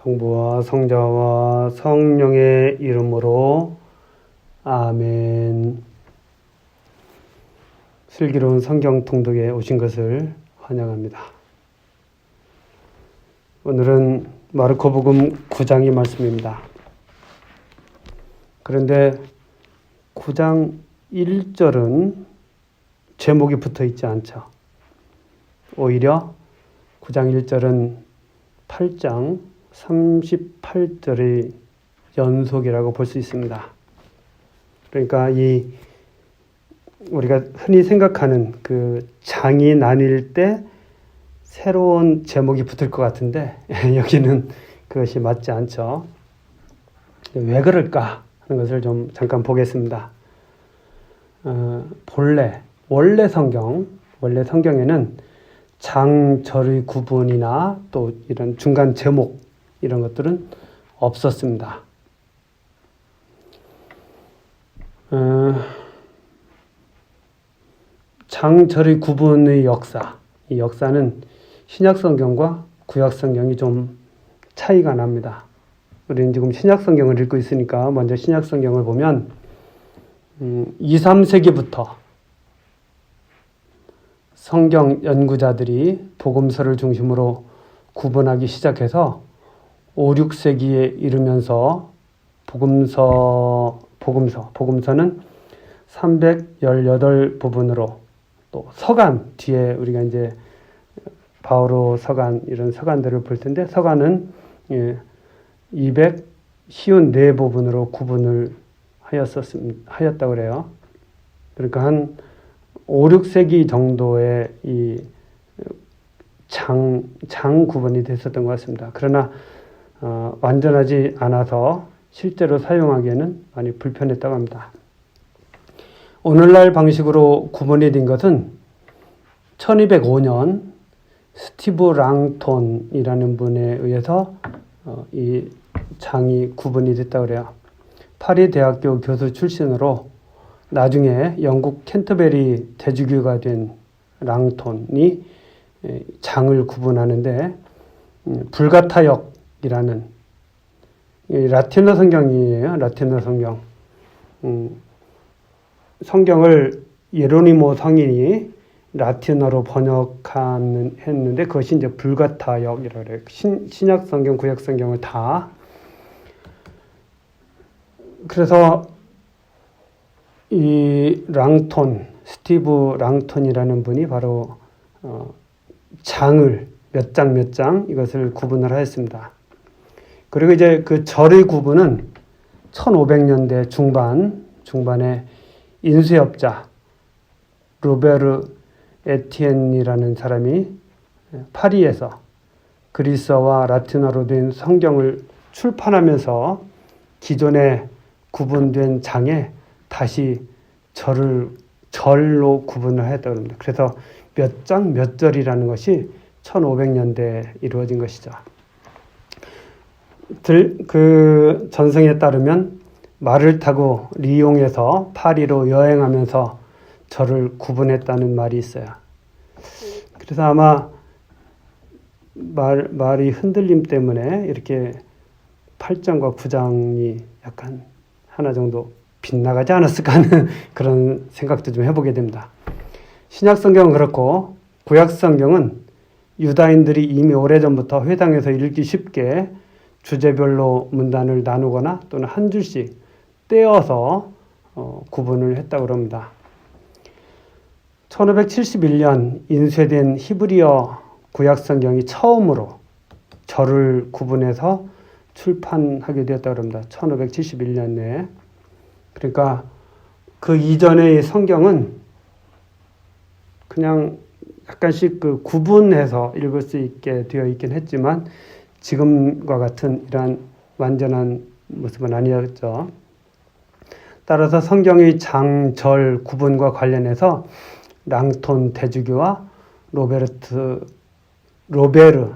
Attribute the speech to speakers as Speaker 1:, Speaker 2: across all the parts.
Speaker 1: 성부와 성자와 성령의 이름으로 아멘. 슬기로운 성경 통독에 오신 것을 환영합니다. 오늘은 마르코복음 9장의 말씀입니다. 그런데 9장 1절은 제목이 붙어 있지 않죠. 오히려 9장 1절은 8장 38절의 연속이라고 볼 수 있습니다. 그러니까 우리가 흔히 생각하는 그 장이 나뉠 때 새로운 제목이 붙을 것 같은데 여기는 그것이 맞지 않죠. 왜 그럴까 하는 것을 좀 잠깐 보겠습니다. 원래 성경에는 장절의 구분이나 또 이런 중간 제목 이런 것들은 없었습니다. 장절의 구분의 이 역사는 신약성경과 구약성경이 좀 차이가 납니다. 우리는 지금 신약성경을 읽고 있으니까 먼저 신약성경을 보면 2, 3세기부터 성경 연구자들이 복음서를 중심으로 구분하기 시작해서 5, 6세기에 이르면서 복음서는 318부분으로 또 서간 뒤에 우리가 이제 바오로 서간 이런 서간들을 볼 텐데 서간은 254부분으로 구분을 하였다고 그래요. 그러니까 한 5, 6세기 정도의 이 장 구분이 됐었던 것 같습니다. 그러나 완전하지 않아서 실제로 사용하기에는 많이 불편했다고 합니다. 오늘날 방식으로 구분이 된 것은 1205년 스티브 랑톤이라는 분에 의해서 이 장이 구분이 됐다고 그래요. 파리 대학교 교수 출신으로 나중에 영국 캔터베리 대주교가 된 랑톤이 장을 구분하는데 불가타역이라는 라틴어 성경이에요. 라틴어 성경. 성경을 예로니모 성인이 라틴어로 번역했는데 그것이 이제 불가타역이라고 그래요. 신약 성경, 구약 성경을 다. 그래서 이 스티브 랑톤이라는 분이 바로 장을 몇 장 이것을 구분을 하였습니다. 그리고 이제 그 절의 구분은 1500년대 중반에 인수협자 루베르 에티엔이라는 사람이 파리에서 그리스어와 라틴어로 된 성경을 출판하면서 기존에 구분된 장에 다시 절로 구분을 했다고 합니다. 그래서 몇 장, 몇 절이라는 것이 1500년대에 이루어진 것이죠. 그 전승에 따르면 말을 타고 리옹에서 파리로 여행하면서 절을 구분했다는 말이 있어요. 그래서 아마 말이 흔들림 때문에 이렇게 8장과 9장이 약간 하나 정도 빗나가지 않았을까 하는 그런 생각도 좀 해보게 됩니다. 신약성경은 그렇고 구약성경은 유다인들이 이미 오래전부터 회당에서 읽기 쉽게 주제별로 문단을 나누거나 또는 한 줄씩 떼어서 구분을 했다고 합니다. 1571년 인쇄된 히브리어 구약성경이 처음으로 절을 구분해서 출판하게 되었다고 합니다. 1571년에. 그러니까 그 이전의 성경은 그냥 약간씩 그 구분해서 읽을 수 있게 되어 있긴 했지만 지금과 같은 이러한 완전한 모습은 아니었죠. 따라서 성경의 장절 구분과 관련해서 랑톤 대주교와 로베르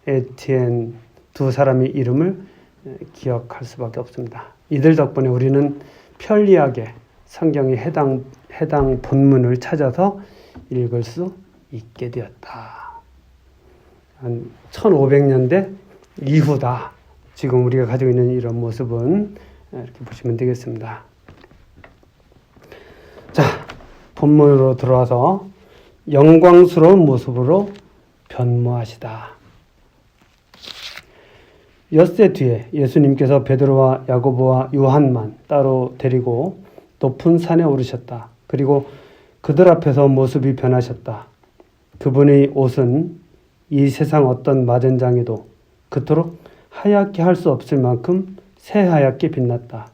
Speaker 1: 에티엔 두 사람의 이름을 기억할 수밖에 없습니다. 이들 덕분에 우리는 편리하게 성경의 해당 본문을 찾아서 읽을 수 있게 되었다. 한 1500년대 이후다. 지금 우리가 가지고 있는 이런 모습은 이렇게 보시면 되겠습니다. 자, 본문으로 들어와서 영광스러운 모습으로 변모하시다. 엿새 뒤에 예수님께서 베드로와 야고보와 요한만 따로 데리고 높은 산에 오르셨다. 그리고 그들 앞에서 모습이 변하셨다. 그분의 옷은 이 세상 어떤 마전장에도 그토록 하얗게 할 수 없을 만큼 새하얗게 빛났다.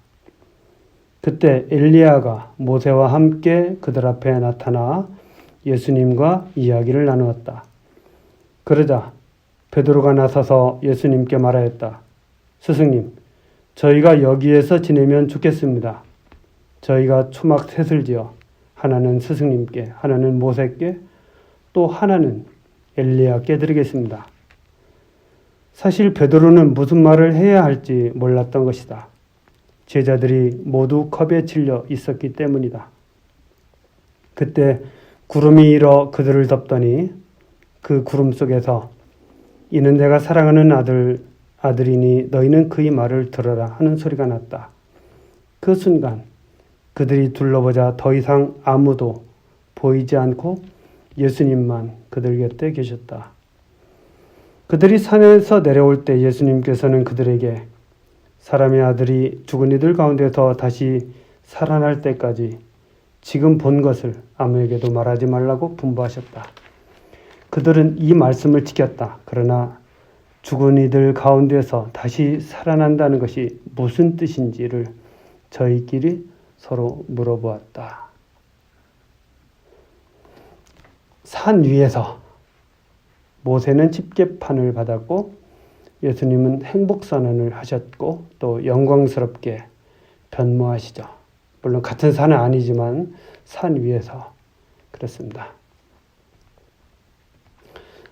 Speaker 1: 그때 엘리야가 모세와 함께 그들 앞에 나타나 예수님과 이야기를 나누었다. 그러자 베드로가 나서서 예수님께 말하였다. 스승님, 저희가 여기에서 지내면 좋겠습니다. 저희가 초막 셋을 지어 하나는 스승님께, 하나는 모세께, 또 하나는 엘리야께 드리겠습니다. 사실 베드로는 무슨 말을 해야 할지 몰랐던 것이다. 제자들이 모두 겁에 질려 있었기 때문이다. 그때 구름이 일어 그들을 덮더니 그 구름 속에서 이는 내가 사랑하는 아들이니 너희는 그의 말을 들어라 하는 소리가 났다. 그 순간 그들이 둘러보자 더 이상 아무도 보이지 않고 예수님만 그들 곁에 계셨다. 그들이 산에서 내려올 때 예수님께서는 그들에게 사람의 아들이 죽은 이들 가운데서 다시 살아날 때까지 지금 본 것을 아무에게도 말하지 말라고 분부하셨다. 그들은 이 말씀을 지켰다. 그러나 죽은 이들 가운데서 다시 살아난다는 것이 무슨 뜻인지를 저희끼리 서로 물어보았다. 산 위에서 모세는 집게판을 받았고 예수님은 행복선언을 하셨고 또 영광스럽게 변모하시죠. 물론 같은 산은 아니지만 산 위에서 그렇습니다.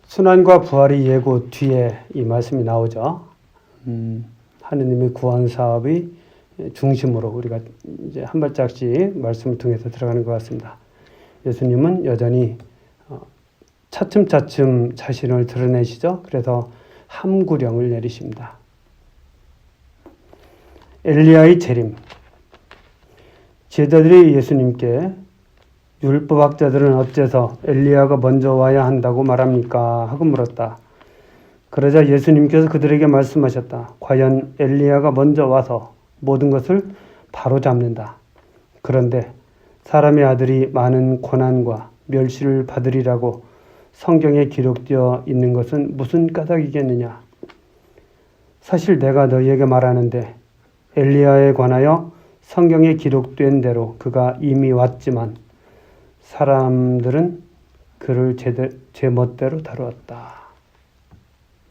Speaker 1: 순환과 부활의 예고 뒤에 이 말씀이 나오죠. 하느님의 구원 사업의 중심으로 우리가 이제 한 발짝씩 말씀을 통해서 들어가는 것 같습니다. 예수님은 여전히 차츰차츰 자신을 드러내시죠. 그래서 함구령을 내리십니다. 엘리야의 재림. 제자들이 예수님께 율법학자들은 어째서 엘리야가 먼저 와야 한다고 말합니까? 하고 물었다. 그러자 예수님께서 그들에게 말씀하셨다. 과연 엘리야가 먼저 와서 모든 것을 바로잡는다. 그런데 사람의 아들이 많은 고난과 멸시를 받으리라고 성경에 기록되어 있는 것은 무슨 까닭이겠느냐? 사실 내가 너희에게 말하는데 엘리야에 관하여 성경에 기록된 대로 그가 이미 왔지만 사람들은 그를 제 멋대로 다루었다.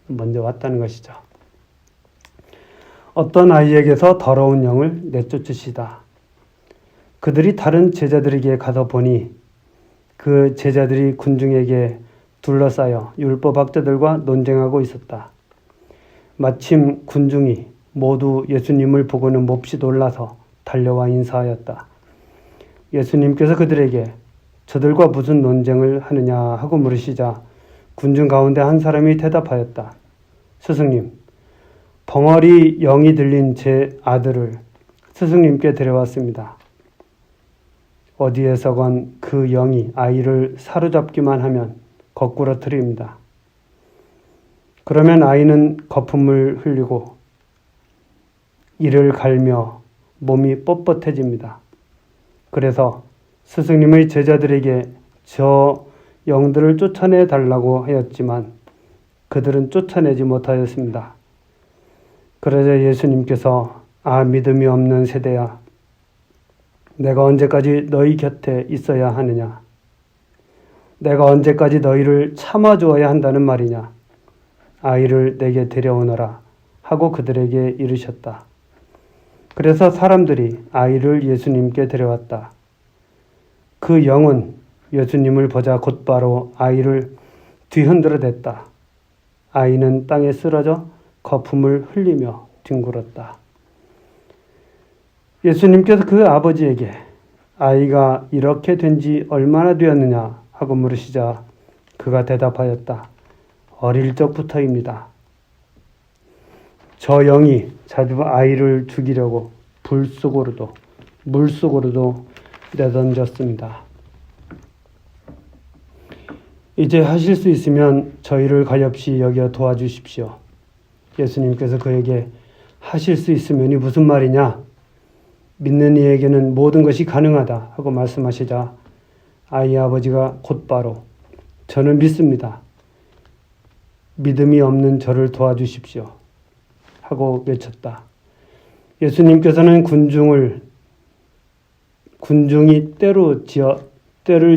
Speaker 1: 먼저 왔다는 것이죠. 어떤 아이에게서 더러운 영을 내쫓으시다. 그들이 다른 제자들에게 가서 보니 그 제자들이 군중에게 둘러싸여 율법학자들과 논쟁하고 있었다. 마침 군중이 모두 예수님을 보고는 몹시 놀라서 달려와 인사하였다. 예수님께서 그들에게 저들과 무슨 논쟁을 하느냐 하고 물으시자 군중 가운데 한 사람이 대답하였다. 스승님, 벙어리 영이 들린 제 아들을 스승님께 데려왔습니다. 어디에서건 그 영이 아이를 사로잡기만 하면 거꾸로 트립니다. 그러면 아이는 거품을 흘리고 이를 갈며 몸이 뻣뻣해집니다. 그래서 스승님의 제자들에게 저 영들을 쫓아내 달라고 하였지만 그들은 쫓아내지 못하였습니다. 그러자 예수님께서 믿음이 없는 세대야, 내가 언제까지 너희 곁에 있어야 하느냐? 내가 언제까지 너희를 참아주어야 한다는 말이냐? 아이를 내게 데려오너라 하고 그들에게 이르셨다. 그래서 사람들이 아이를 예수님께 데려왔다. 그 영은 예수님을 보자 곧바로 아이를 뒤흔들어 댔다. 아이는 땅에 쓰러져 거품을 흘리며 뒹굴었다. 예수님께서 그 아버지에게 아이가 이렇게 된 지 얼마나 되었느냐 하고 물으시자 그가 대답하였다. 어릴 적부터입니다. 저 영이 자주 아이를 죽이려고 물속으로도 내던졌습니다. 이제 하실 수 있으면 저희를 가엾이 여겨 도와주십시오. 예수님께서 그에게 하실 수 있으면이 무슨 말이냐? 믿는 이에게는 모든 것이 가능하다 하고 말씀하시자 아이의 아버지가 곧바로 저는 믿습니다. 믿음이 없는 저를 도와주십시오 하고 외쳤다. 예수님께서는 군중이 떼를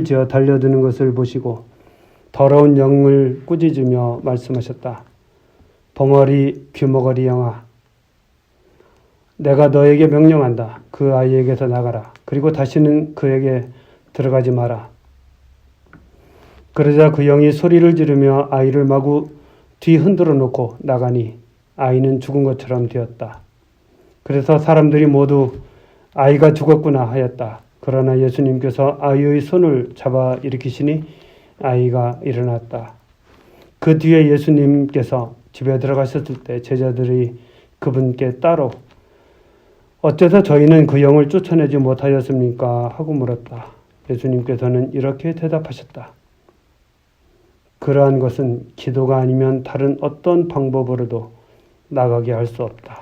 Speaker 1: 지어 달려드는 것을 보시고 더러운 영을 꾸짖으며 말씀하셨다. 벙어리 귀머거리 영아, 내가 너에게 명령한다. 그 아이에게서 나가라. 그리고 다시는 그에게 들어가지 마라. 그러자 그 영이 소리를 지르며 아이를 마구 뒤 흔들어 놓고 나가니 아이는 죽은 것처럼 되었다. 그래서 사람들이 모두 아이가 죽었구나 하였다. 그러나 예수님께서 아이의 손을 잡아 일으키시니 아이가 일어났다. 그 뒤에 예수님께서 집에 들어가셨을 때 제자들이 그분께 따로 어째서 저희는 그 영을 쫓아내지 못하였습니까? 하고 물었다. 예수님께서는 이렇게 대답하셨다. 그러한 것은 기도가 아니면 다른 어떤 방법으로도 나가게 할 수 없다.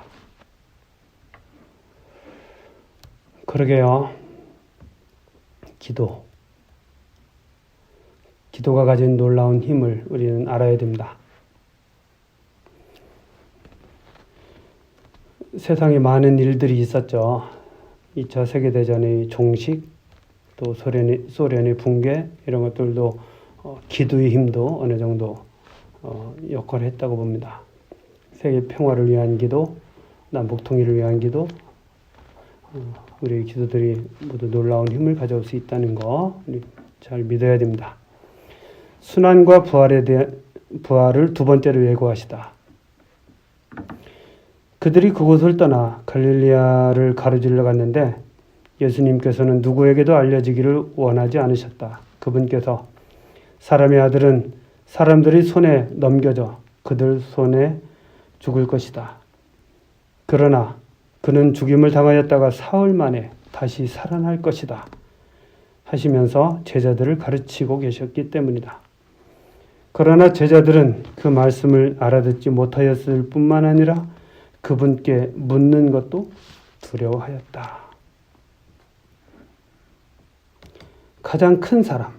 Speaker 1: 그러게요. 기도가 가진 놀라운 힘을 우리는 알아야 됩니다. 세상에 많은 일들이 있었죠. 2차 세계대전의 종식, 또 소련의 붕괴 이런 것들도 기도의 힘도 어느 정도 역할을 했다고 봅니다. 세계 평화를 위한 기도, 남북 통일을 위한 기도, 우리의 기도들이 모두 놀라운 힘을 가져올 수 있다는 거 잘 믿어야 됩니다. 순환과 부활을 두 번째로 예고하시다. 그들이 그곳을 떠나 갈릴리아를 가로질러 갔는데 예수님께서는 누구에게도 알려지기를 원하지 않으셨다. 그분께서 사람의 아들은 사람들이 손에 넘겨져 그들 손에 죽을 것이다. 그러나 그는 죽임을 당하였다가 사흘 만에 다시 살아날 것이다. 하시면서 제자들을 가르치고 계셨기 때문이다. 그러나 제자들은 그 말씀을 알아듣지 못하였을 뿐만 아니라 그분께 묻는 것도 두려워하였다. 가장 큰 사람.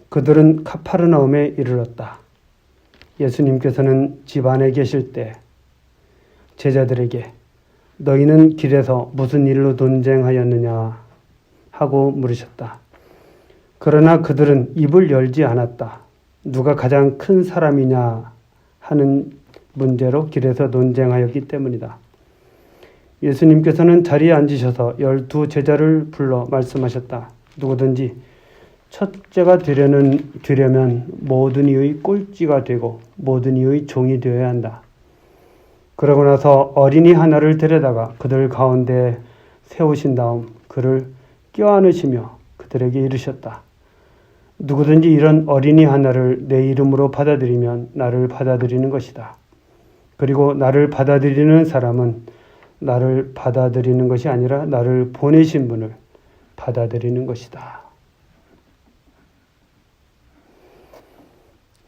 Speaker 1: 그들은 카파르나움에 이르렀다. 예수님께서는 집 안에 계실 때 제자들에게 너희는 길에서 무슨 일로 논쟁하였느냐 하고 물으셨다. 그러나 그들은 입을 열지 않았다. 누가 가장 큰 사람이냐 하는 문제로 길에서 논쟁하였기 때문이다. 예수님께서는 자리에 앉으셔서 12 제자를 불러 말씀하셨다. 누구든지 첫째가 되려면 모든 이의 꼴찌가 되고 모든 이의 종이 되어야 한다. 그러고 나서 어린이 하나를 데려다가 그들 가운데 세우신 다음 그를 껴안으시며 그들에게 이르셨다. 누구든지 이런 어린이 하나를 내 이름으로 받아들이면 나를 받아들이는 것이다. 그리고 나를 받아들이는 사람은 나를 받아들이는 것이 아니라 나를 보내신 분을 받아들이는 것이다.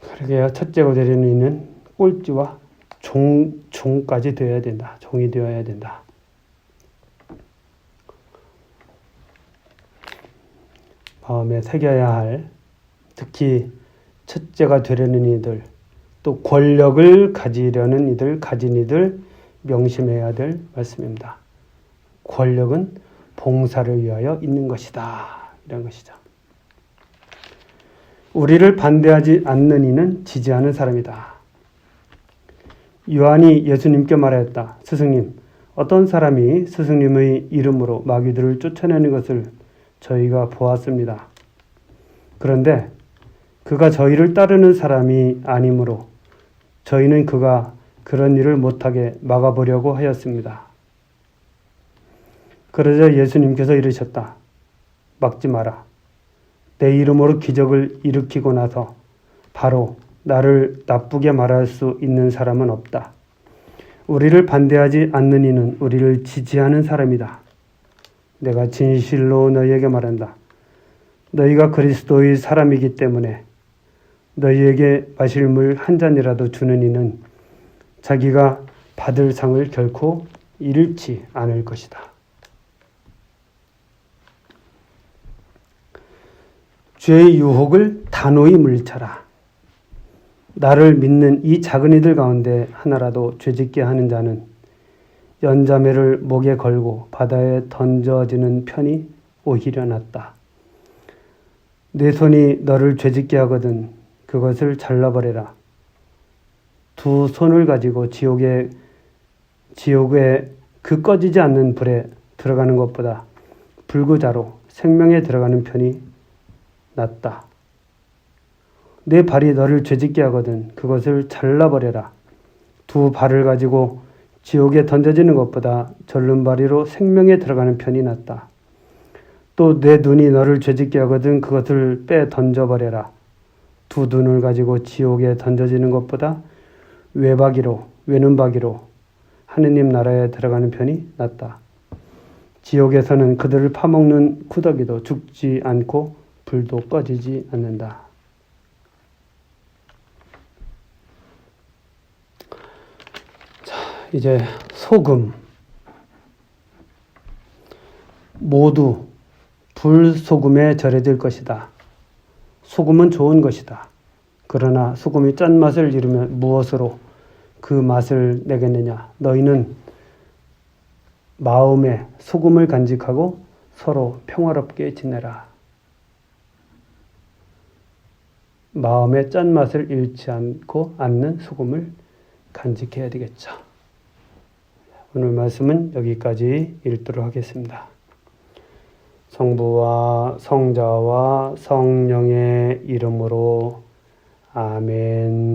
Speaker 1: 그러게요. 첫째가 되려는 이는 꼴찌와 종까지 되어야 된다. 종이 되어야 된다. 마음에 새겨야 할, 특히 첫째가 되려는 이들, 또 권력을 가진 이들 명심해야 될 말씀입니다. 권력은 봉사를 위하여 있는 것이다. 이런 것이죠. 우리를 반대하지 않는 이는 지지하는 사람이다. 요한이 예수님께 말하였다. 스승님, 어떤 사람이 스승님의 이름으로 마귀들을 쫓아내는 것을 저희가 보았습니다. 그런데 그가 저희를 따르는 사람이 아니므로 저희는 그가 그런 일을 못하게 막아보려고 하였습니다. 그러자 예수님께서 이르셨다. 막지 마라. 내 이름으로 기적을 일으키고 나서 바로 나를 나쁘게 말할 수 있는 사람은 없다. 우리를 반대하지 않는 이는 우리를 지지하는 사람이다. 내가 진실로 너희에게 말한다. 너희가 그리스도의 사람이기 때문에 너희에게 마실 물 한 잔이라도 주는 이는 자기가 받을 상을 결코 잃지 않을 것이다. 죄의 유혹을 단호히 물리쳐라. 나를 믿는 이 작은 이들 가운데 하나라도 죄짓게 하는 자는 연자매를 목에 걸고 바다에 던져지는 편이 오히려 낫다. 내 손이 너를 죄짓게 하거든 그것을 잘라버려라. 두 손을 가지고 지옥에 그 꺼지지 않는 불에 들어가는 것보다 불구자로 생명에 들어가는 편이 낫다. 내 발이 너를 죄짓게 하거든 그것을 잘라버려라. 두 발을 가지고 지옥에 던져지는 것보다 절름발이로 생명에 들어가는 편이 낫다. 또 내 눈이 너를 죄짓게 하거든 그것을 빼 던져버려라. 두 눈을 가지고 지옥에 던져지는 것보다 외눈박이로 하느님 나라에 들어가는 편이 낫다. 지옥에서는 그들을 파먹는 구더기도 죽지 않고 불도 꺼지지 않는다. 자, 이제 소금. 모두 불소금에 절여질 것이다. 소금은 좋은 것이다. 그러나 소금이 짠맛을 잃으면 무엇으로 그 맛을 내겠느냐. 너희는 마음에 소금을 간직하고 서로 평화롭게 지내라. 마음의 짠맛을 잃지 않는 소금을 간직해야 되겠죠. 오늘 말씀은 여기까지 읽도록 하겠습니다. 성부와 성자와 성령의 이름으로 아멘.